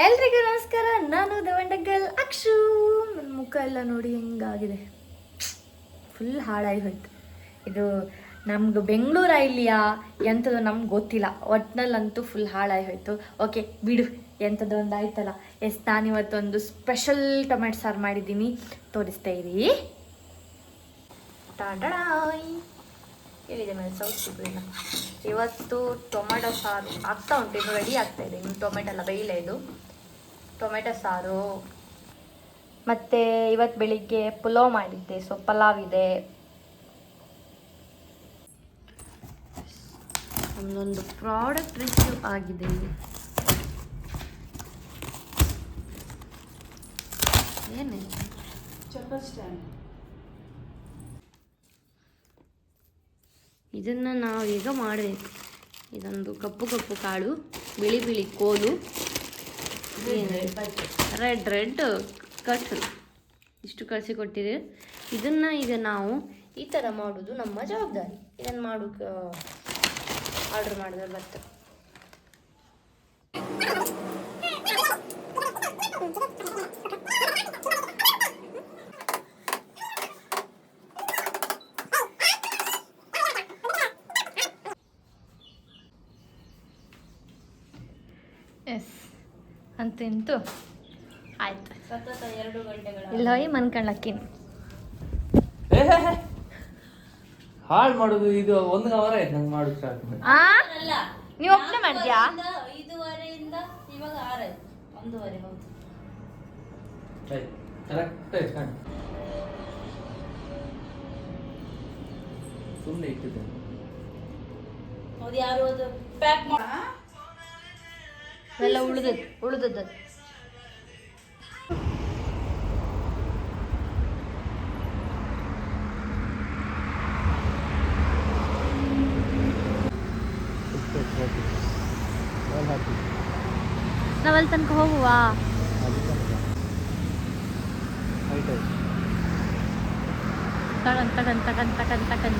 ಎಲ್ರಿಗೂ ನಮಸ್ಕಾರ. ನಾನು ದವಂಡಗಲ್ ಅಕ್ಷು. ನನ್ನ ಮುಖ ಎಲ್ಲ ನೋಡಿ ಹೆಂಗಾಗಿದೆ, ಫುಲ್ ಹಾಳಾಗಿ ಹೋಯ್ತು. ಇದು ನಮ್ಗೆ ಬೆಂಗಳೂರ ಇಲ್ಲಿಯಾ ಎಂಥದ್ದು ನಮ್ಗೆ ಗೊತ್ತಿಲ್ಲ, ಒಟ್ಟಿನಲ್ಲಂತೂ ಫುಲ್ ಹಾಳಾಗಿ ಹೋಯ್ತು. ಓಕೆ ಬಿಡು, ಎಂಥದ್ದು ಒಂದು ಆಯ್ತಲ್ಲ. ನಾನಿವತ್ತೊಂದು ಸ್ಪೆಷಲ್ ಟೊಮೆಟೊ ಸಾರು ಮಾಡಿದ್ದೀನಿ, ತೋರಿಸ್ತಾ ಇರಿ. ಟಾಡಾಯ್ ಹೇಳಿದೆ ಮೇಲೆ ಸೌತಿಲ್ಲ. ಇವತ್ತು ಟೊಮೆಟೊ ಸಾರು ಆಗ್ತಾ ಉಂಟು, ಇನ್ನು ರೆಡಿ ಆಗ್ತಾ ಇದೆ. ಇನ್ನು ಟೊಮೆಟೊ ಎಲ್ಲ ಬೇಯಿಲ್ಲ. ಇದು ಟೊಮೆಟೊ ಸಾರು. ಮತ್ತು ಇವತ್ತು ಬೆಳಿಗ್ಗೆ ಪುಲಾವ್ ಮಾಡಿದ್ದೆ, ಸೊ ಪಲಾವ್ ಇದೆ. ನಮ್ಮದೊಂದು ಪ್ರಾಡಕ್ಟ್ ರಿವ್ಯೂ ಆಗಿದೆ. ಏನೇ ಚಪ್ಪಲ್ ಸ್ಟ್ಯಾಂಡ್. ಇದನ್ನು ನಾವು ಈಗ ಮಾಡಬೇಕು. ಇದೊಂದು ಕಪ್ಪು ಕಪ್ಪು ಕಾಳು, ಬಿಳಿ ಬಿಳಿ ಕೋಲು, ರೆಡ್ ಕಟ್ ಇಷ್ಟು ಕಳಿಸಿಕೊಟ್ಟಿರಿ. ಇದನ್ನು ಈಗ ನಾವು ಈ ಥರ ಮಾಡೋದು ನಮ್ಮ ಜವಾಬ್ದಾರಿ. ಇದನ್ನು ಮಾಡೋಕ್ಕೆ ಆರ್ಡ್ರ್ ಮಾಡಿದ್ರೆ ಬರ್ತದೆ. ಎಸ್ ಅಂತೂ ಆಯ್ತು. ಸತತ 2 ಗಂಟೆಗಳ ಇಲ್ಲ ಹೋಯ್ ಮನ್ಕಂಡ್ಲಕ್ಕಿನ ಹಾಳು ಮಾಡೋದು. ಇದು 1 ಅವರ್ ಆಯ್ತು ನಂಗೆ ಮಾಡೋದು ಸ್ಟಾರ್ಟ್ ಮಾಡಿ. ನೀವು ಒಬ್ಬನೇ ಮಾಡ್ತೀಯಾ? 5:30 ಇವಾಗ 6 ಆಯ್ತು. 1:30 ಹೌದು ಕರೆಕ್ಟ್ ಆಯ್ತು. ಸುಮ್ಮನೆ ಇಟ್ಟಿದ್ದೆ. ಹೌದು, ಯಾರು ಅದು ಪ್ಯಾಕ್ ಮಾಡಿ ಎಲ್ಲ ಉಳಿದದ್ದು ನಾವಲ್ಲಿ ತನಕ ಹೋಗುವ. ತಗನ್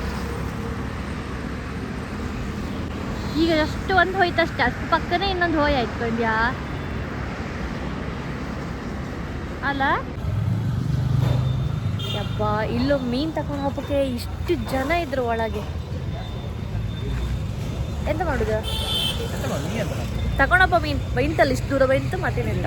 ಈಗ ಅಷ್ಟು ಒಂದು ಹೋಯ್ತಷ್ಟೇ, ಅಷ್ಟು ಪಕ್ಕನೇ ಇನ್ನೊಂದು ಹೋಯ್ ಆಯ್ತ್ಕೊಂಡ್ಯಾ ಅಲ್ಲ? ಯಪ್ಪ, ಇಲ್ಲೂ ಮೀನು ತಗೊಂಡು ಹೋಗೋಕ್ಕೆ ಇಷ್ಟು ಜನ ಇದ್ರು ಒಳಗೆ. ಎಂತ ಮಾಡುದು? ತಗೊಂಡಪ್ಪ ಮೀನು ಬೈಂತಲ್ಲ, ಇಷ್ಟು ದೂರ ಬೈಂತು ಮತ್ತೇನಿಲ್ಲ.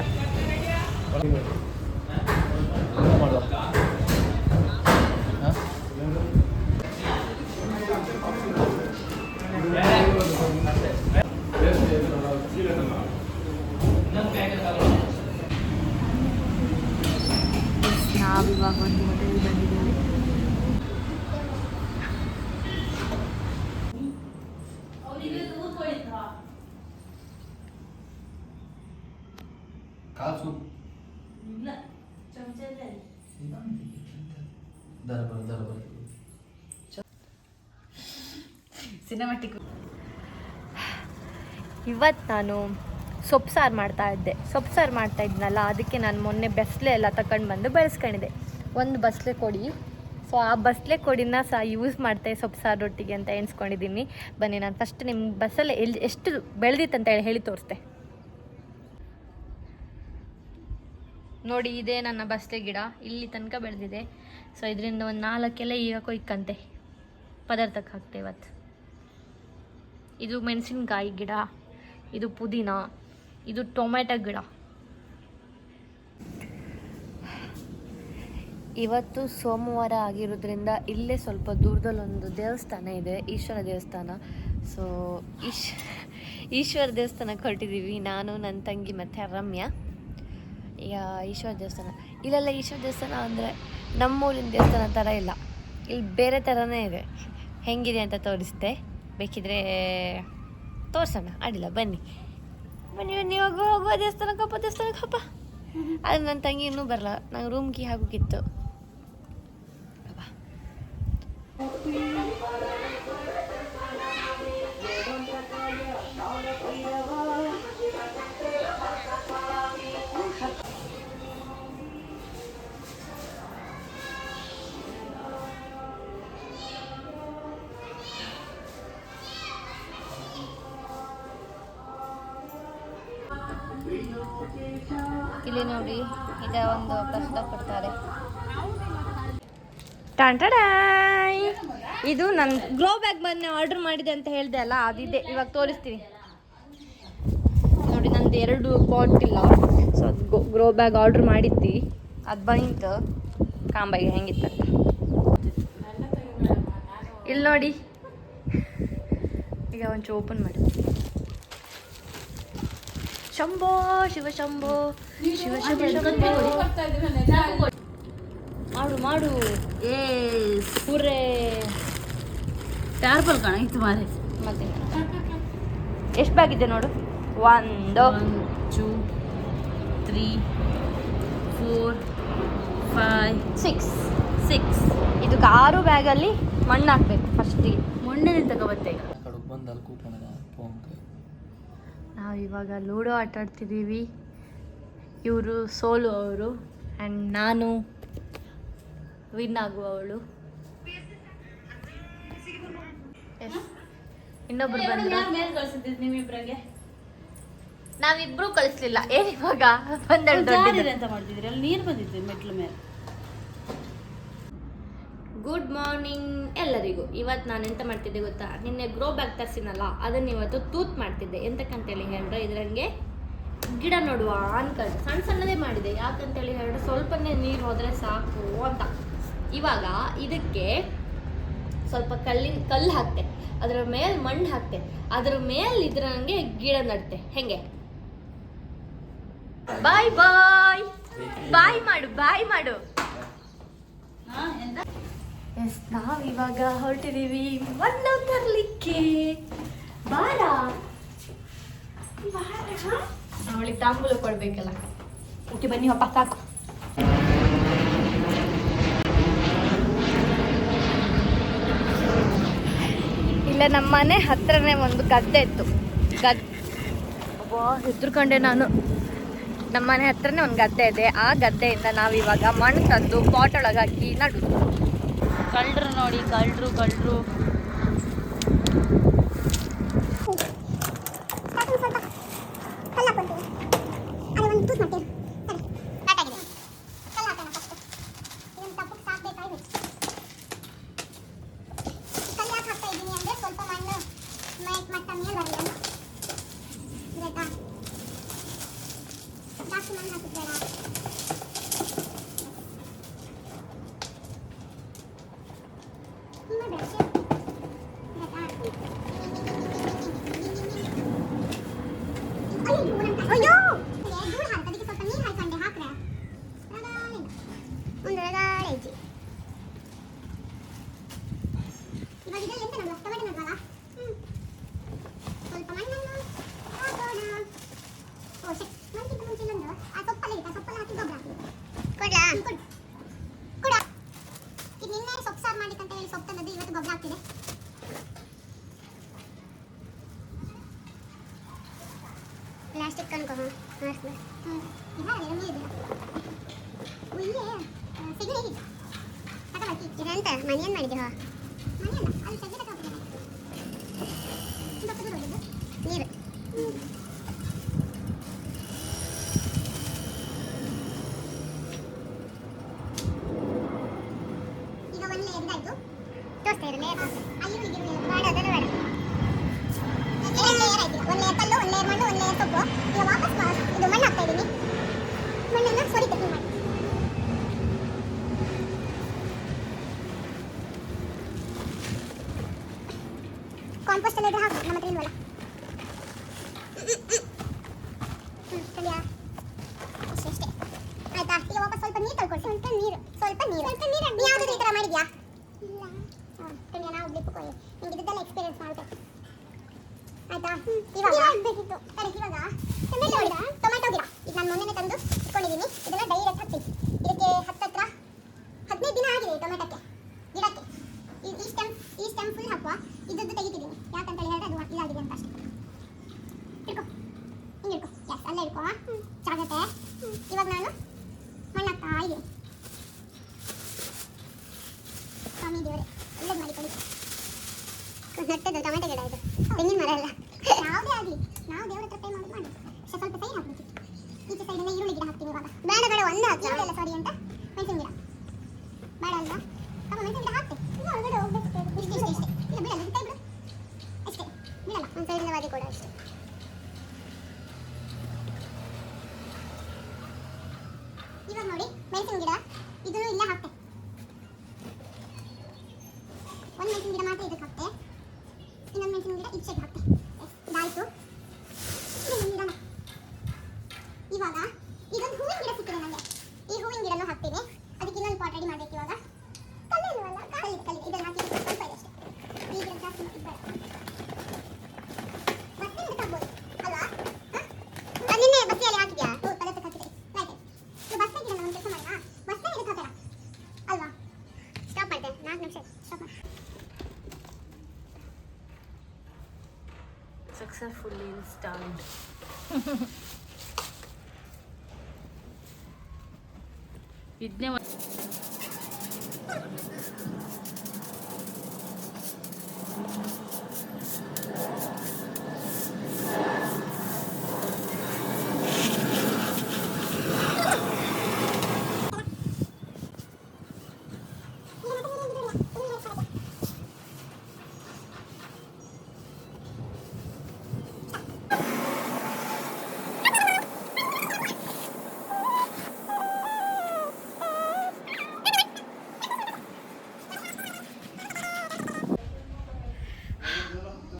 ನಾವಿವಾಗ ಒಂದು ಹೋಟೆಲ್ ಬಂದಿದ್ದೇವೆ. ಸಿನಿಮಾಟಿಕ್. ಇವತ್ತು ನಾನು ಸೊಪ್ಪು ಸಾರು ಮಾಡ್ತಾ ಇದ್ನಲ್ಲ, ಅದಕ್ಕೆ ನಾನು ಮೊನ್ನೆ ಬಸ್ಲೆ ಎಲ್ಲ ತಗೊಂಡು ಬಂದು ಬೆಳೆಸ್ಕೊಂಡಿದ್ದೆ. ಒಂದು ಬಸ್ಲೆ ಕೊಡಿ, ಸೊ ಆ ಬಸ್ಲೆ ಕೊಡಿನ ಸಹ ಯೂಸ್ ಮಾಡ್ತೆ ಸೊಪ್ಪು ಸಾರು ರೊಟ್ಟಿಗೆ ಅಂತ ಎಣಿಸ್ಕೊಂಡಿದ್ದೀನಿ. ಬನ್ನಿ, ನಾನು ಫಸ್ಟ್ ನಿಮ್ಮ ಬಸ್ಸಲ್ಲೇ ಎಷ್ಟು ಬೆಳೆದಿತ್ತಂತ ಹೇಳಿ ತೋರಿಸ್ತೆ ನೋಡಿ. ಇದೇ ನನ್ನ ಬಸ್ಲೆ ಗಿಡ, ಇಲ್ಲಿ ತನಕ ಬೆಳೆದಿದೆ. ಸೊ ಇದರಿಂದ ಒಂದು 4 ಎಲೆ ಈಗ ಕೊಯ್ಕಂತೆ ಪದಾರ್ಥಕ್ಕೆ ಹಾಕ್ತೆ ಇವತ್ತು. ಇದು ಮೆಣಸಿನ್ಕಾಯಿ ಗಿಡ, ಇದು ಪುದೀನ, ಇದು ಟೊಮೆಟೊ ಗಿಡ. ಇವತ್ತು ಸೋಮವಾರ ಆಗಿರೋದ್ರಿಂದ ಇಲ್ಲೇ ಸ್ವಲ್ಪ ದೂರದಲ್ಲೊಂದು ದೇವಸ್ಥಾನ ಇದೆ, ಈಶ್ವರ ದೇವಸ್ಥಾನ. ಸೊ ಈಶ್ವರ ದೇವಸ್ಥಾನಕ್ಕೆ ಹೊರಟಿದ್ದೀವಿ, ನಾನು, ನನ್ನ ತಂಗಿ ಮತ್ತು ರಮ್ಯಾ. ಈಗ ಈಶ್ವರ ದೇವಸ್ಥಾನ ಇಲ್ಲೆಲ್ಲ ಈಶ್ವರ ದೇವಸ್ಥಾನ ಅಂದರೆ ನಮ್ಮೂರಿನ ದೇವಸ್ಥಾನ ಥರ ಇಲ್ಲ, ಇಲ್ಲಿ ಬೇರೆ ಥರನೇ ಇದೆ. ಹೆಂಗಿದೆ ಅಂತ ತೋರಿಸ್ತೆ, ಬೇಕಿದ್ರೆ ತೋರ್ಸೋಣ. ಅಡ್ಡಿಲ್ಲ, ಬನ್ನಿ ಹೋಗುವ ದೇವಸ್ಥಾನಕ್ಕೆ ಹಬ್ಬ. ಅದು ನನ್ನ ತಂಗಿ ಇನ್ನೂ ಬರಲ್ಲ, ನಂಗೆ ರೂಮ್ ಕೀ ಹಾಕೋಕ್ಕಿತ್ತು. ಇಲ್ಲಿ ನೋಡಿ ಇದ ಒಂದು ಪ್ರಸಾದ ಕೊಡ್ತಾರೆ. ಟಾಂಟಾಡಾಯ್. ಇದು ನನ್ನ ಗ್ರೋ ಬ್ಯಾಗ್ ಮೊನ್ನೆ ಆರ್ಡರ್ ಮಾಡಿದೆ ಅಂತ ಹೇಳಿದೆ ಅಲ್ಲ, ಅದಿದೆ. ಇವಾಗ ತೋರಿಸ್ತೀನಿ ನೋಡಿ. ನಂದು 2 ಪಾಟ್ ಇಲ್ಲ, ಸೊ ಅದು ಗ್ರೋ ಬ್ಯಾಗ್ ಆರ್ಡರ್ ಮಾಡಿದ್ದಿ, ಅದು ಬಂತು ಕಾಂಬಾಯಿಗೆ ಹೆಂಗಿತ್ತಂತ. ಇಲ್ಲಿ ನೋಡಿ, ಈಗ ಒಂಚೂರು ಓಪನ್ ಮಾಡಿ. ಶಂಭೋ ಶಿವ ಶಂಭೋ ಶಿವ ಶಿವ ಶಂಭೋ. ಮಾಡು ಮಾಡು. ಏ ಪೂರೇ ಟ್ಯಾರ್ಪಲ್ ಕಾಣ ಇತ್ತು ಮಾರೆ. ಮತ್ತೆ ಎಷ್ಟು ಬ್ಯಾಗ್ ಇದೆ ನೋಡು. 1 2 3 4 5 6. ಇದಕ್ಕೆ 6 ಬ್ಯಾಗಲ್ಲಿ ಮಣ್ಣು ಹಾಕ್ಬೇಕು ಫಸ್ಟಿಗೆ. ಮೊನ್ನೆ ತಗೋಬತ್ತೆ ಈಗ. ಕಡೆಗೆ ಬಂದು ಅಲ್ಲಿ ಕೂತ್ಕೊಂಡ ಫೋನ್ಗೆ. ನಾವು ಇವಾಗ ಲೂಡೋ ಆಟ ಆಡ್ತಿದ್ದೀವಿ. ಇವರು ಸೋಲು ಅವರು ಆ್ಯಂಡ್ ನಾನು ವಿನ್ ಆಗುವವಳು. ಇನ್ನೊಬ್ರು ಬಂದ್ರು. ಮೇಲೆ ಕಳ್ಸಿದ್ದಿದ್ದು ನಿಮ್ಮಿಬ್ರಿಗೆ. ನಾವಿಬ್ರು ಕಳಿಸ್ಲಿಲ್ಲ. ಏನ್ ಇವಾಗ ಬಂದಳು ಜಾರಿರಿ ಅಂತ ಮಾಡ್ತಿದ್ರಿ, ಅಲ್ಲಿ ನೀರು ಬಂದಿತ್ತು ಮೆಟ್ಲ ಮೇಲೆ. ಗುಡ್ ಮಾರ್ನಿಂಗ್ ಎಲ್ಲರಿಗೂ. ಇವತ್ತು ನಾನು ಎಂತ ಮಾಡ್ತಿದ್ದೆ ಗೊತ್ತಾ, ನಿನ್ನೆ ಗ್ರೋ ಬ್ಯಾಗ್ ತರಿಸಿನಲ್ಲ, ಅದನ್ನ ಇವತ್ತು ತೂತ್ ಮಾಡ್ತಿದ್ದೆ. ಎಂತಕ್ಕಂತೇಳಿ ಹೇಳಿದ್ರೆ, ಇದರಂಗೆ ಗಿಡ ನೋಡುವ ಅನ್ಕೊಂಡು ಸಣ್ಣ ಸಣ್ಣದೇ ಮಾಡಿದೆ. ಯಾಕಂತೇಳಿ ಹೇಳಿದ್ರೆ ಸ್ವಲ್ಪನೇ ನೀರು ಹೋದರೆ ಸಾಕು ಅಂತ. ಇವಾಗ ಇದಕ್ಕೆ ಸ್ವಲ್ಪ ಕಲ್ಲು ಹಾಕ್ತೆ, ಅದರ ಮೇಲೆ ಮಣ್ಣು ಹಾಕ್ತೆ, ಅದರ ಮೇಲೆ ಇದರಂಗೆ ಗಿಡ ನಡ್ತೆ. ಹೆಂಗೆ? ಬಾಯ್ ಬಾಯ್ ಬಾಯ್ ಮಾಡು, ಬಾಯ್ ಮಾಡು. ಎಸ್, ನಾವು ಇವಾಗ ಹೊರಟಿದ್ದೀವಿ ಮಣ್ಣು ತರಲಿಕ್ಕೆ. ಬಾರ ಅವಳಿಗೆ ತಾಂಬೂಲ ಕೊಡ್ಬೇಕಲ್ಲ. ಓಕೆ ಬನ್ನಿ ಅಪ್ಪ, ಸಾಕು. ಇಲ್ಲ, ನಮ್ಮ ಮನೆ ಹತ್ರನೇ ಒಂದು ಗದ್ದೆ ಇತ್ತು. ಹೆದ್ರುಕೊಂಡೆ ನಾನು. ನಮ್ಮ ಮನೆ ಹತ್ರನೇ ಒಂದು ಗದ್ದೆ ಇದೆ. ಆ ಗದ್ದೆಯಿಂದ ನಾವಿವಾಗ ಮಣ್ಣು ತಂದು ಪಾಟ್ ಒಳಗೆ ಹಾಕಿ ನಡುದು. ಕಳ್ಳರು ನೋಡಿ, ಕಳ್ಳರು. ಪ್ಲಾಸ್ಟಿಕ್ ಕನ್ಕೋ ಇದಂತ ಮನೆಯನ್ ಮಾಡಿದ್ದೆ ನೀರು. ಈಗ ಒಂದು ಲೇಯರ್ ಆಯ್ತು, ತೋರಿಸ್ತಾ ಇರಲಿ. ಅಯ್ಯೋ ಬೇಡ, ಅದೆಲ್ಲ ಬೇಡ. ಎರಡು ಲೇಯರ್ ಆಯ್ತು. ಒಂದು ಲೇಯರ್ ಕಲ್ಲು, ಒಂದು ಲೇಯರ್ ಮಣ್ಣು, ಒಂದು ಲೇಯರ್ ಸೊಪ್ಪು. ಈಗ ವಾಪಸ್ ಇದು ಮಣ್ಣು ಹಾಕ್ತಾ ಇದ್ದೀನಿ. ಮಣ್ಣನ್ನು ಸೊರಿತ ಮಾಡಿ ಕಾಂಪೋಸ್ಟ್ ಎಲ್ಲ ಇದ್ರೆ ಹಾಕು, ನಮ್ಮ ಹತ್ರ ಇಲ್ವಲ್ಲ. ಸರಿಯಾ? ಅಷ್ಟೇ ಆಯ್ತಾ? ಈಗ ವಾಪಸ್ ಸ್ವಲ್ಪ ನೀರು ತಗೊಳ್ಳಿ. ಸ್ವಲ್ಪ ನೀರು ಯಾವುದು ಈ ಥರ ಮಾಡಿದ್ಯಾ? ಇಲ್ಲ. ಕಣ್ಯ, ನಾವು ಬಿಟ್ಟುಕೊಳ್ಳಿ. ನಿಮ್ಗೆ ಇದೆಲ್ಲ ಎಕ್ಸ್ಪೀರಿಯನ್ಸ್ ಮಾಡಬೇಕು ಆಯ್ತಾ? ಇವಾಗ ಆಗಬೇಕಿತ್ತು. ಇವಾಗ ಟೊಮೆಟೊ ಗಿಡ ಇದು ನಾನು ಮೊನ್ನೆ ತಂದು ಇಟ್ಕೊಂಡಿದ್ದೀನಿ. ಇದನ್ನ ಡೈರೆಕ್ಟ್ ಹಾಕ್ತೀನಿ. ಇದಕ್ಕೆ ಹತ್ತತ್ರ 15 ದಿನ ಆಗಿದೆ ಟೊಮೆಟೊಕ್ಕೆ ಗಿಡಕ್ಕೆ. ಈ ಸ್ಟೆಮ್ ಫುಲ್ ಹಾಕುವ. ಇದ್ದದ್ದು ತೆಗಿತಿದ್ದೀನಿ, ಯಾಕಂತ ಹೇಳಿದ್ರೆ ಅದು ಇದಾಗಿದೆ ಅಂತ ಅಷ್ಟೇ. ಇಟ್ಕೋ, ಹಿಂಗೆ ಇಟ್ಕೋ. ಎಸ್, ಅಲ್ಲೇ ಇಟ್ಕೋ. ಜಾಗ್ರತೆ. ಇವಾಗ ನಾನು ಮಣ್ಣು ಹಾಕ್ತಾ ಇದ್ದೀನಿ. ಸ್ವಾಮಿ ದೇವರೇ ಒಳ್ಳೇದು ಮಾಡಿಕೊಳ್ಳಿ. ನಟ್ಟದ್ದು ಟೊಮೆಟೊ ಗಿಡ ಇದು, ತೆಂಗಿನ ಮರ ಅಲ್ಲ. ಯಾವುದೇ ಆಗಲಿ ನಾವು ದೇವರ ಹತ್ರ ಪೇ ಮಾಡಿ ಸ್ವಲ್ಪ ಸೈ ಹಾಕ್ಬೇಕಿತ್ತು. ಇವಾಗ ಬೇಡ ಬೇಡ ಒಂದೇ ಹಾಕಿ ಎಲ್ಲ ಸಾರಿ ಅಂತ ಮೆಣಸಿನ ಗಿಡ ಬೇಡ ಅಲ್ವಾ ಅಮ್ಮ ಮೆಣಸಿನ ಗಿಡ ಹಾಕ್ತೆ ಇಲ್ಲ ಹೊರಗಡೆ ಹೋಗ್ಬೇಕು ಇಷ್ಟೇ ಇಷ್ಟೇ ಇಷ್ಟೇ ಇಲ್ಲ ಬಿಡಲ್ಲ ಬಿಟ್ಟೇ ಬಿಡು ಅಷ್ಟೇ ಬಿಡಲ್ಲ ಒಂದು ಸೈಡಿಂದ ವಾದಿ ಕೊಡ ಅಷ್ಟೇ ಇವಾಗ ನೋಡಿ ಮೆಣಸಿನ ಗಿಡ ಇದನ್ನು ಇಲ್ಲೇ ಹಾಕ್ತೆ ಒಂದು ಮೆಣಸಿನ ಗಿಡ ಮಾತ್ರ ಇದಕ್ಕೆ ಹಾಕ್ತೆ ಇನ್ನೊಂದು ಮೆಣಸಿನ ಗಿಡ ಈ ಸೈಡ್ ಹಾಕ್ತೆ ಇದಾಯಿತು ಇವಾಗ ಇದೊಂದು ಹೂವಿನ ಗಿಡ ಸಿಕ್ಕಿದೆ ನನಗೆ ಈ ಹೂವಿನ ಗಿಡನೂ ಹಾಕ್ತೀನಿ ಅದಕ್ಕೆ ಇನ್ನೊಂದು ಪಾಟ್ ರೆಡಿ ಮಾಡಬೇಕು ಇವಾಗ ಕಲ್ಲಿಲ್ವಲ್ಲ ಕಲ್ಲಿದೆ ಇದನ್ನು ಹಾಕಿ ಸ್ವಲ್ಪ ಇದೆ ಅಷ್ಟೇ ಈ ಗಿಡ ಜಾಸ್ತಿ ಬೇಡ ಮತ್ತೆ ಹಾಕ್ಬೋದು ಅಲ್ವಾ ನಿನ್ನೆ ಬಸ್ಸಿಯಲ್ಲಿ ಹಾಕಿದ್ಯಾ ಪದಾರ್ಥ ಹಾಕಿದೆ ಆಯ್ತು ಇದು ಬಸ್ಸೆ ಗಿಡ ಒಂದು ಕೆಲಸ ಮಾಡೋಣ ಬಸ್ಸೆ ಗಿಡಕ್ಕೆ ಹಾಕೋಣ ಅಲ್ವಾ ಸ್ಟಾಪ್ ಮಾಡಿದೆ 4 ನಿಮಿಷ ಸ್ಟಾಪ್ ಮಾಡಿ ಸಕ್ಸಸ್ಫುಲ್ಲಿ ಇನ್ಸ್ಟಾಲ್ಡ್. ಇದನ್ನೇ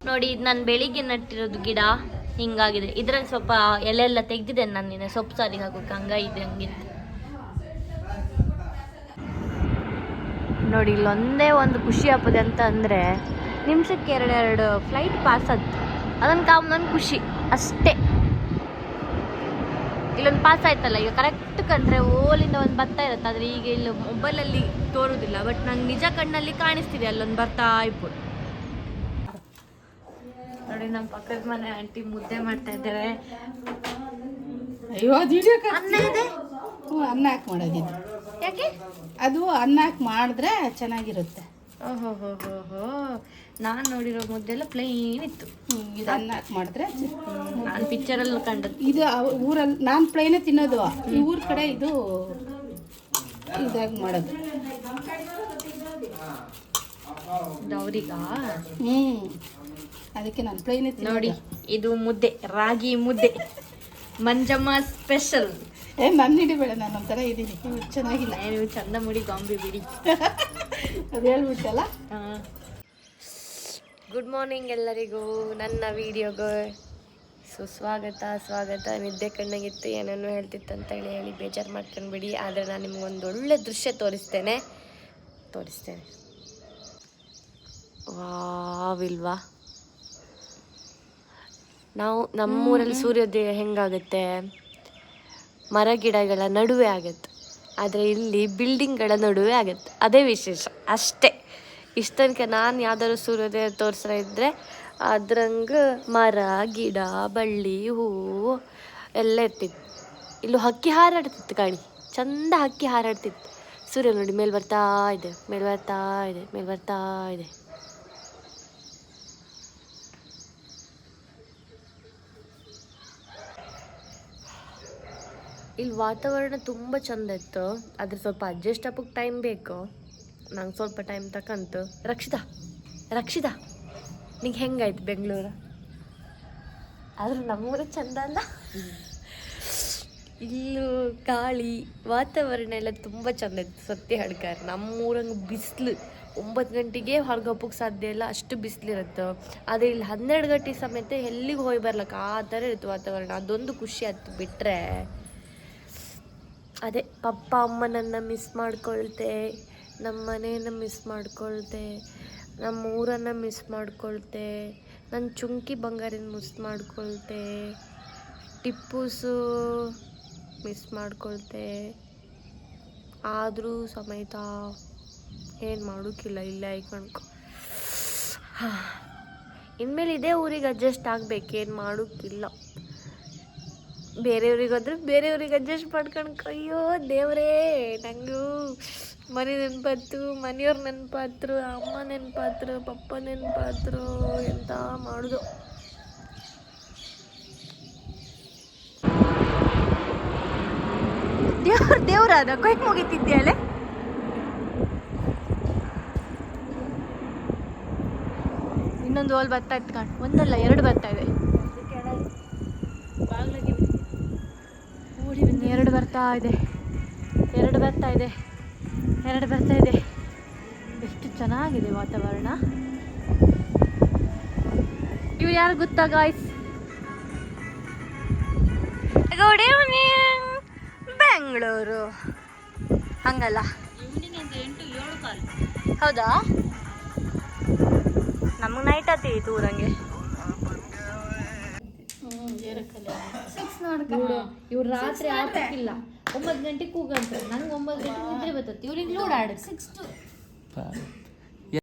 ನೋಡಿ ಇದು ನಾನು ಬೆಳಿಗ್ಗೆ ನಟ್ಟಿರೋದು ಗಿಡ ಹಿಂಗಾಗಿದೆ. ಇದ್ರಲ್ಲಿ ಸ್ವಲ್ಪ ಎಲೆ ಎಲ್ಲ ತೆಗ್ದಿದ್ದೇನೆ ನಾನು ನಿನ್ನೆ ಸೊಪ್ಪು ಸಾರಿಗೆ ಹಾಕೋಕೆ ಹಂಗಾಗಿದೆ ಹಂಗಿತ್ತು ನೋಡಿ. ಇಲ್ಲೊಂದೇ ಒಂದು ಖುಷಿ ಆಗ್ತದೆ ಅಂತ ಅಂದರೆ ನಿಮಿಷಕ್ಕೆ ಎರಡು ಫ್ಲೈಟ್ ಪಾಸ್ ಆಯ್ತು ಅದನ್ನು ಕಾಮನ್ ಖುಷಿ ಅಷ್ಟೇ. ಇಲ್ಲೊಂದು ಪಾಸ್ ಆಯ್ತಲ್ಲ ಈಗ ಕರೆಕ್ಟ್ ಕಂಡ್ರೆ ಓಲಿಂದ ಒಂದು ಬರ್ತಾ ಇರುತ್ತೆ, ಆದರೆ ಈಗ ಇಲ್ಲಿ ಮೊಬೈಲಲ್ಲಿ ತೋರುವುದಿಲ್ಲ. ಬಟ್ ನಂಗೆ ನಿಜ ಕಣ್ಣಲ್ಲಿ ಕಾಣಿಸ್ತಿದೆ ಅಲ್ಲೊಂದು ಬರ್ತಾ ಇರ್ಬೋದು. ನೋಡಿ ನಮ್ಮ ಪಕ್ಕದ ಮನೆ ಆಂಟಿ ಮುದ್ದೆ ಮಾಡ್ತಾ ಇದ್ದೇವೆ. ಅಯ್ಯೋ ವಿಡಿಯೋ ಅನ್ನ ಇದೆ, ಅನ್ನ ಹಾಕಿ ಮಾಡೋದಿದ್ದು. ಯಾಕೆ ಅದು ಅನ್ನ ಹಾಕಿ ಮಾಡಿದ್ರೆ ಚೆನ್ನಾಗಿರುತ್ತೆ. ಓಹೋ ಹೋ ಹೋ ಹೋ, ನಾನು ನೋಡಿರೋ ಮುದ್ದೆಲ್ಲ ಪ್ಲೈನ್ ಇತ್ತು. ಇದು ಅನ್ನ ಹಾಕಿ ಮಾಡಿದ್ರೆ ನಾನು ಪಿಕ್ಚರಲ್ಲಿ ಕಂಡದ್ದು. ಇದು ಊರಲ್ಲಿ ನಾನು ಪ್ಲೈನೇ ತಿನ್ನೋದು. ಈ ಊರ ಕಡೆ ಇದು ಇದಾಗಿ ಮಾಡೋದು. ಅವ್ರಿಗ ಅದಕ್ಕೆ ನಾನು ಪ್ಲೈನೇ ನೋಡಿ ಇದು ಮುದ್ದೆ, ರಾಗಿ ಮುದ್ದೆ, ಮಂಜಮ್ಮ ಸ್ಪೆಷಲ್. ನನ್ನ ಹಿಡಿಬೇಡ, ನಾನು ಒಂಥರ ಇದ್ದೀನಿ, ಚೆನ್ನಾಗಿಲ್ಲ. ನೀವು ಚಂದ ಮುಡಿ ಗಾಂಬಿ ಬಿಡಿ. ಅದು ಹೇಳ್ಬಿಟ್ಟಲ್ಲ. ಗುಡ್ ಮಾರ್ನಿಂಗ್ ಎಲ್ಲರಿಗೂ ನನ್ನ ವಿಡಿಯೋಗೆ ಸ್ವಾಗತ. ನಿದ್ದೆ ಕಣ್ಣಾಗಿತ್ತು, ಏನೇನೋ ಹೇಳ್ತಿತ್ತು ಅಂತ ಹೇಳಿ ಬೇಜಾರು ಮಾಡ್ಕೊಂಡ್ಬಿಡಿ. ಆದರೆ ನಾನು ನಿಮ್ಗೊಂದು ಒಳ್ಳೆ ದೃಶ್ಯ ತೋರಿಸ್ತೇನೆ. ವಾವಿಲ್ವಾ, ನಾವು ನಮ್ಮೂರಲ್ಲಿ ಸೂರ್ಯೋದಯ ಹೆಂಗಾಗುತ್ತೆ, ಮರ ಗಿಡಗಳ ನಡುವೆ ಆಗುತ್ತೆ. ಆದರೆ ಇಲ್ಲಿ ಬಿಲ್ಡಿಂಗ್ಗಳ ನಡುವೆ ಆಗುತ್ತೆ, ಅದೇ ವಿಶೇಷ ಅಷ್ಟೇ. ಇಷ್ಟ ತನಕ ನಾನು ಯಾವ್ದಾದ್ರು ಸೂರ್ಯೋದಯ ತೋರಿಸ್ತಾ ಇದ್ದರೆ ಅದ್ರಂಗೆ ಮರ ಗಿಡ ಬಳ್ಳಿ ಹೂವು ಎಲ್ಲ ಇರ್ತಿತ್ತು. ಇಲ್ಲೂ ಹಕ್ಕಿ ಹಾರಾಡ್ತಿತ್ತು, ಕಾಣಿ ಚಂದ ಹಕ್ಕಿ ಹಾರಾಡ್ತಿತ್ತು. ಸೂರ್ಯ ನೋಡಿ ಮೇಲೆ ಬರ್ತಾ ಇದೆ. ಇಲ್ಲಿ ವಾತಾವರಣ ತುಂಬ ಚಂದ ಇತ್ತು, ಆದರೆ ಸ್ವಲ್ಪ ಅಡ್ಜಸ್ಟ್ ಆಗೋಕ್ಕೆ ಟೈಮ್ ಬೇಕು. ನಂಗೆ ಸ್ವಲ್ಪ ಟೈಮ್ ತಕ್ಕಂತು. ರಕ್ಷಿತಾ ನಿಂಗೆ ಹೆಂಗಾಯ್ತು ಬೆಂಗಳೂರು? ಆದರೂ ನಮ್ಮೂರು ಚಂದ ಅಲ್ಲ? ಇಲ್ಲೂ ಗಾಳಿ ವಾತಾವರಣ ಎಲ್ಲ ತುಂಬ ಚಂದ ಇತ್ತು. ಸತ್ಯ ಹೇಳ್ಕಾರ, ನಮ್ಮೂರಂಗೆ ಬಿಸಿಲು 9 ಗಂಟೆಗೆ ಹೊರಗೆ ಹೋಗೋಕ್ಕೆ ಸಾಧ್ಯ ಇಲ್ಲ, ಅಷ್ಟು ಬಿಸಿಲಿರುತ್ತೆ. ಆದರೆ ಇಲ್ಲಿ 12 ಗಂಟೆ ಸಮೇತ ಎಲ್ಲಿಗೆ ಹೋಗಿ ಬರ್ಲಕ್ಕೆ ಆ ಥರ ಇರುತ್ತೆ ವಾತಾವರಣ. ಅದೊಂದು ಖುಷಿ ಆಯ್ತು. ಬಿಟ್ಟರೆ ಅದೇ ಪಪ್ಪ ಅಮ್ಮನನ್ನು ಮಿಸ್ ಮಾಡ್ಕೊಳ್ತೆ, ನಮ್ಮ ಮನೆಯನ್ನು ಮಿಸ್ ಮಾಡ್ಕೊಳ್ತೆ, ನಮ್ಮ ಊರನ್ನು ಮಿಸ್ ಮಾಡ್ಕೊಳ್ತೆ, ನನ್ನ ಚುಂಕಿ ಬಂಗಾರಿನ ಮಿಸ್ ಮಾಡ್ಕೊಳ್ತೆ, ಟಿಪ್ಪೂಸು ಮಿಸ್ ಮಾಡ್ಕೊಳ್ತೆ. ಆದರೂ ಸಮೇತ ಏನು ಮಾಡೋಕ್ಕಿಲ್ಲ, ಇಲ್ಲ ಐಕಣ್ಕೊ. ಇನ್ಮೇಲೆ ಇದೇ ಊರಿಗೆ ಅಡ್ಜಸ್ಟ್ ಆಗಬೇಕು, ಏನು ಮಾಡೋಕ್ಕಿಲ್ಲ. ಬೇರೆಯವ್ರಿಗೆ ಹೋದ್ರೆ ಬೇರೆಯವ್ರಿಗೆ ಅಡ್ಜಸ್ಟ್ ಮಾಡ್ಕೊಂಡು. ಅಯ್ಯೋ ದೇವರೇ, ನನಗೂ ಮನೆ ನೆನಪಾಯ್ತು, ಮನೆಯವ್ರ ನೆನಪಾದ್ರು, ಅಮ್ಮ ನೆನಪಾದ್ರು, ಪಪ್ಪ ನೆನಪಾದ್ರು, ಎಂತ ಮಾಡೋದು. ಜೋರಾದ ಕೊಯ್ಕ್ ಮುಗಿತಿದ್ಯಲೆ ಇನ್ನೊಂದು ಓಲ್ ಭತ್ತ ಇಟ್ಕೊಂಡು ಒಂದಲ್ಲ 2 ಭತ್ತ ಇದೆ 2 ಬರ್ತಾ ಇದೆ 2 ಬರ್ತಾ ಇದೆ 2 ಬರ್ತಾ ಇದೆ ಎಷ್ಟು ಚೆನ್ನಾಗಿದೆ ವಾತಾವರಣ ಇವ್ರು ಯಾರು ಗೊತ್ತಾ ಗಾಯ್ಸ್ ಗುಡ್ ಈವ್ನಿಂಗ್ ಬೆಂಗಳೂರು ಹಂಗಲ್ಲ ಹೌದಾ ನಮಗೆ ನೈಟ್ ಆತೀತು ಊರಂಗೆ ಇವ್ರು ರಾತ್ರಿ ಆಟಕ್ಕಿಲ್ಲ 9 ಗಂಟೆಗೆ ಕೂಗಂತಾರೆ ನಂಗೆ 9 ಗಂಟೆಗೆ ನಿದ್ರೆ ಬರ್ತದೆ ಇವ್ರಿಗೆ ಲೋಡ್ ಆಡ 6 to